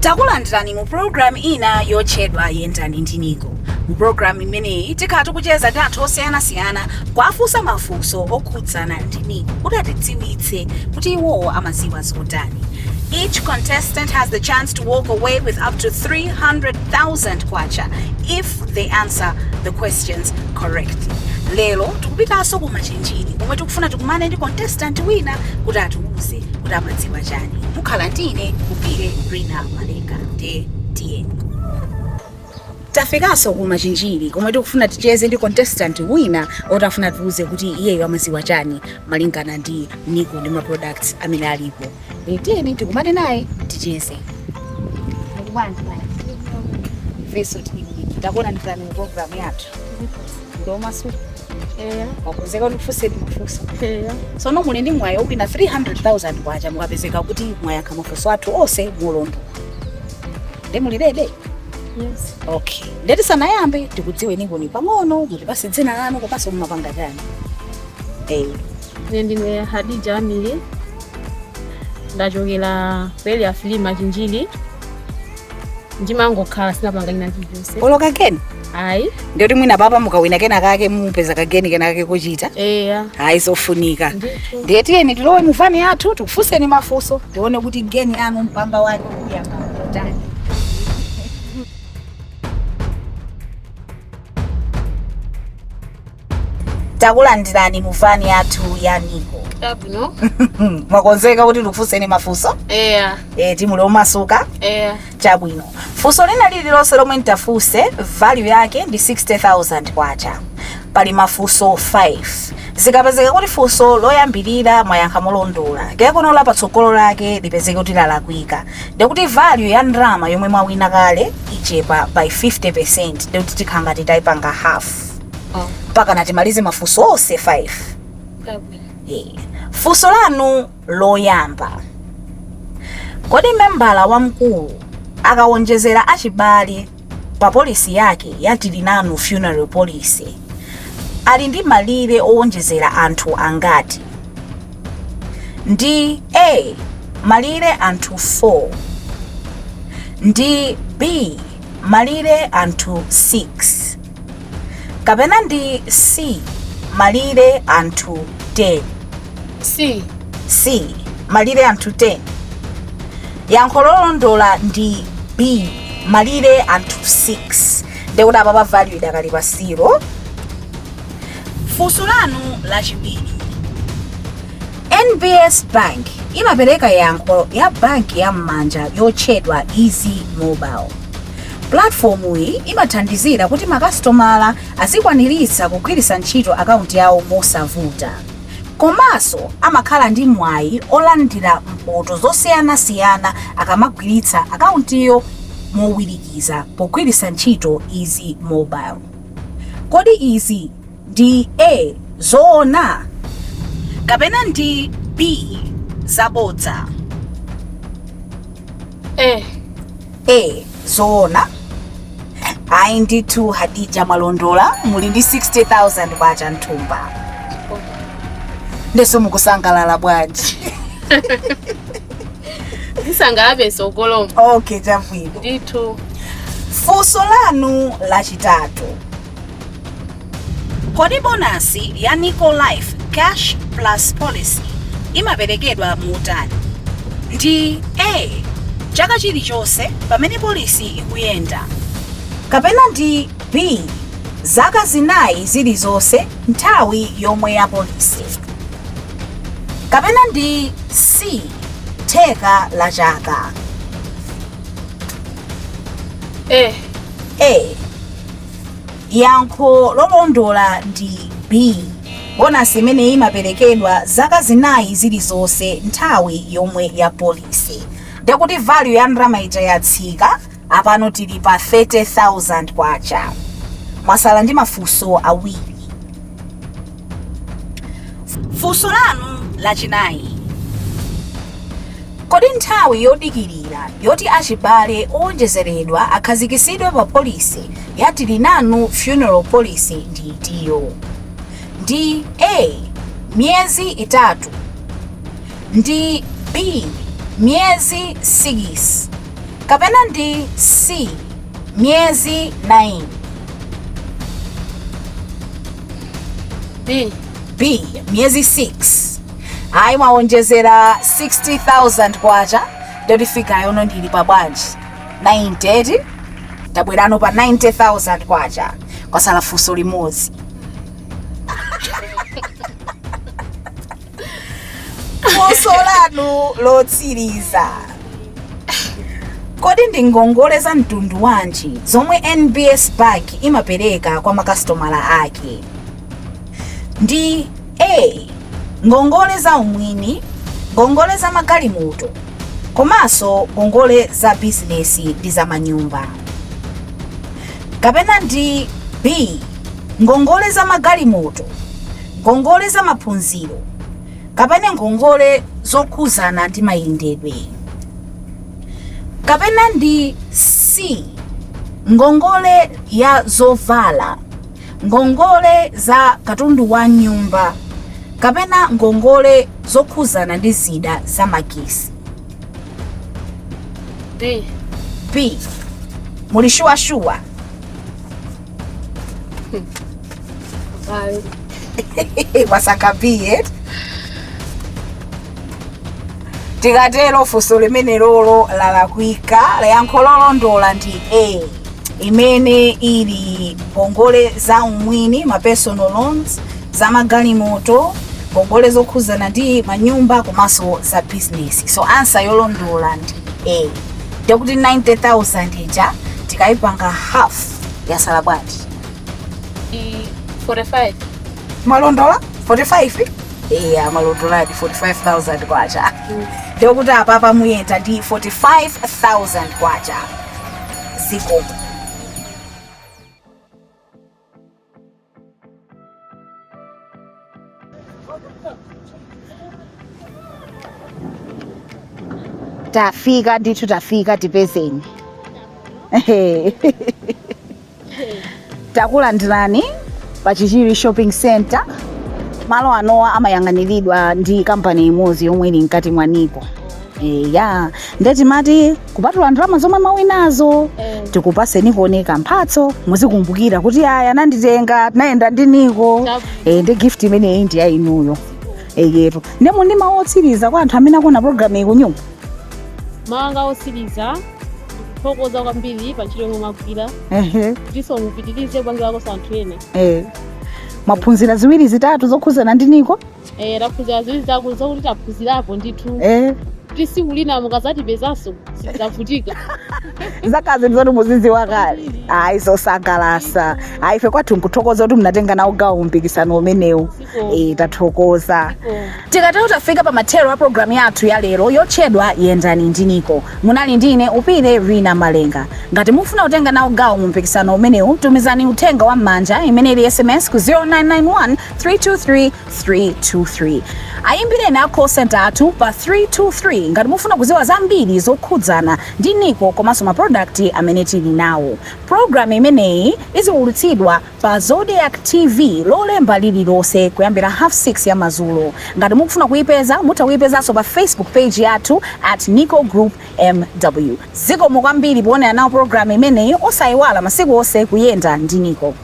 Takulandirani mu program ina yochedwa Yendani Ndi NICO. Mu program imene tikati kucheza ndi anthu osiyanasiyana kwafusa mafunso okhudzana ndi NICO kuti atidziwitse kuti iwo amaziwa zotani. Each contestant has the chance to walk away with up to 300,000 kwacha if they answer the questions correctly. Lelo tikupitaso kumachinjini komwe tikufuna tikumane ndi contestant wina kuti atiuze kuti amadziwa chani. Mukhala ndine kupire Rina Maleka TN. Tafikaso kumachinjini komwe tikufuna ticheze ndi contestant wina otafuna tiuze kuti iyeyo amadziwa chani malingana ndi NICO ndi ma products amene alipo. TN tikumane naye ticheze. Feso takona ndikani program yathu. Ndoma su. Wakuzeka kuti mafuso. So no muli ndi mwayo upina 300,000 kwacha mukapezeka kuti mwayakha mafuso athu ose mulombo. Ndemuli dede? Yes. Okay. Ndeti sanayambe tikudziwe NICO ni pang'ono mulipase dzina lanu kopanso mumapanga chani. Ndine Hadija Amili. Ndachokera kweli afili machinjini. Ndimangokhala sinapanga ina chilichonse. Oloka keni? Ayi. Ndiyoti mwina papa mukawina kena kake mupeza kageni kena kake kuchita. Hayi zofunika. Ndiyeti yeni tilowe mufani yathu tikufuseni mafuso tione kuti geni anu mpamba wake uyamba utani. Takulandirani mufani yathu ya NICO. Chabwino. Mwakonzeka kuti tikufuseni mafuso? Timule omasuka? Chabwino. Fuso lina lililonse lomwe ntafuse value yake ndi 60,000 kwacha. Pali mafuso 5. Zikapezeka kuti fuso loyambirira mwayankha molondola. Kekono la patsogolo lake lipezeka kuti lalakwika. Ndikuti value ya ndrama yomwe mwawina kale ichepa by 50%. Ndikuti tikhanga titayipanga half. Paka natimalize mafuso ose 5. Fuso lanu loyamba. Kodi membala wamkulu akawonjezera achibale pa polisi yake yatili nanu funeral policy ali ndi malire owonjezera anthu angati? Ndi A malire anthu 4, ndi B malire anthu 6, kapena ndi C malire anthu 10? C malire anthu 10. Yankho lolondola ndi B malire anthu 6. Ndikuti apa pa value idakali pa 0. Fuso lanu lachiwiri. NBS Bank imapereka yankho ya banki ya m'manja yotchedwa Easy Mobile. Platform iyi imathandizira kuti makasitomala azikwaniritsa kugwiritsa ntchito akaunti yawo mosavuta. Komanso amakhala ndi mwayi olandira mpoto zosiyanasiyana akamagwiritsa akauntiyo mowirikiza pogwiritsa ntchito Easy Mobile. Kodi izi ndi A zoona kapena ndi B zabodza? Zoona. Ayi ndithu Hadija mwalondola muli ndi 60,000 kwacha nthumba. Ndeso mukusangalala bwanji. Ndisangabe sokolo. Okay, chabwino. Ndithu. Fuso lanu lachitatu. Kodi bonasi ya NICO Life Cash Plus Policy imaperekedwa muutani? Ndi A chaka chilichonse pamene polisi ikuyenda, kapena ndi B zaka zinayi zilizonse nthawi yomwe ya polisi, kapena ndi C theka la chaka? Yankho lolondola ndi B bonasi imene imaperekedwa zaka zinayi zilizonse nthawi yomwe ya polisi. Ndikuti value ya ndrama ija yatsika apano tili pa 30,000 kwacha. Mwasala ndi mafuso awiri. Fuso lanu lachinayi. Kodi nthawi yodikirira yoti achibale owonjezeredwa akhazikisidwe pa polisi yatili nanu funeral policy ndi itiyo? Ndi A myezi 3, ndi B miezi 6, kapena ndi C, miyezi 9? B, miyezi 6. Hayi mwaonjezera 60,000 kwacha ndoti fika yono ndili pa bwanji 930 tabwerano pa 90,000 kwacha kwasala funso limodzi. Funso lanu lotsiriza, kodi ndi ngongole za mtundu wanji zomwe NBS Bank imapereka kwa makasitomala ake? Ndi A, ngongole za umwini, ngongole za magalimoto, komanso ngongole za bizinesi ndi za manyumba. Kapena ndi B, ngongole za magalimoto, ngongole za maphunziro, kapena ngongole zokhuzana ndi mayendedwe. Kapena ndi C, ngongole ya zovala, ngongole za katundu wa nyumba, kapena ngongole zokhuzana ndi zida za magesi. B. Muli shuwa? Wasaka B. Tikatero funso limene lolo lalakwika, yankho lolondola ndi A, imene ili ngongole za umwini, ma personal loans, za magalimoto, ngongole zokhuzana ndi manyumba komanso za business. So answer yolondola ndi A. Ndikuti 90,000 ija tikayipanga half yasala bwanji? 45. Malondola 45? Yeah, malondola ndi 45,000 kwacha. Ndikuti apa muyenta ndi 45,000 kwacha. Ziko. Tafika tipezeni. Takulandirani pa Chichiri Shopping Center. Malo anowa amayang'aniridwa ndi kampani imodzi yomwe ili mkati mwa NICO. Ndeti mati kupatula ndalama zomwe mawinazo tikupaseni kuoneka mphatso muzikumbukira kuti aya nanditenga naenda ndi NICO. Ndi gift imene ndi ya inuyo. Yetu ndemo ndi mawotsiriza kwa anthu amene akona program iyi kunyumba. Mawanga otsiriza thokoza kwambiri pa ntchito yomwe mwagwira. Ndiso mupitirize kupangira ko anthu ene. Maphunzira ziwiri zitatu zokhuzana ndi NICO. Taphunzira ziwiri zitatu zokuti taphunzirapo ndithu. Tisikulina mukazati bezaso sitavutika. Zakazi ndizoti muzidziwa kale. Hayi zosangalasa. Hayi ife kwathu nkuthokoza kuti mnatenga nawo gawo mpikisano umenewu. Tathokoza. Tikatero tafika pa mathero a program yathu ya lero yotchedwa Yendani Ndi NICO. Munali ndine Upire Rina Malenga. Ngati mufuna kutenga nawo gawo mpikisano umenewu, tumizani uthenga wa m'manja imene ili SMS ku 0991 323 323. Ayimbireni a call center athu pa 323 ngati mufuna kuziwa zambiri zokhudzana ndi NICO komanso ma product amene tili nawo. Program imeneyi iziwulutsidwa pa Zodiac TV lolemba lililonse kuyambira 6:30 ya madzulo. Ngati mukufuna kuyipeza mutawuyipezanso pa Facebook page yathu @NICO Group MW. Zikomo kwambiri poonera nawo program imeneyi, osayiwala masiku onse kuyenda ndi NICO.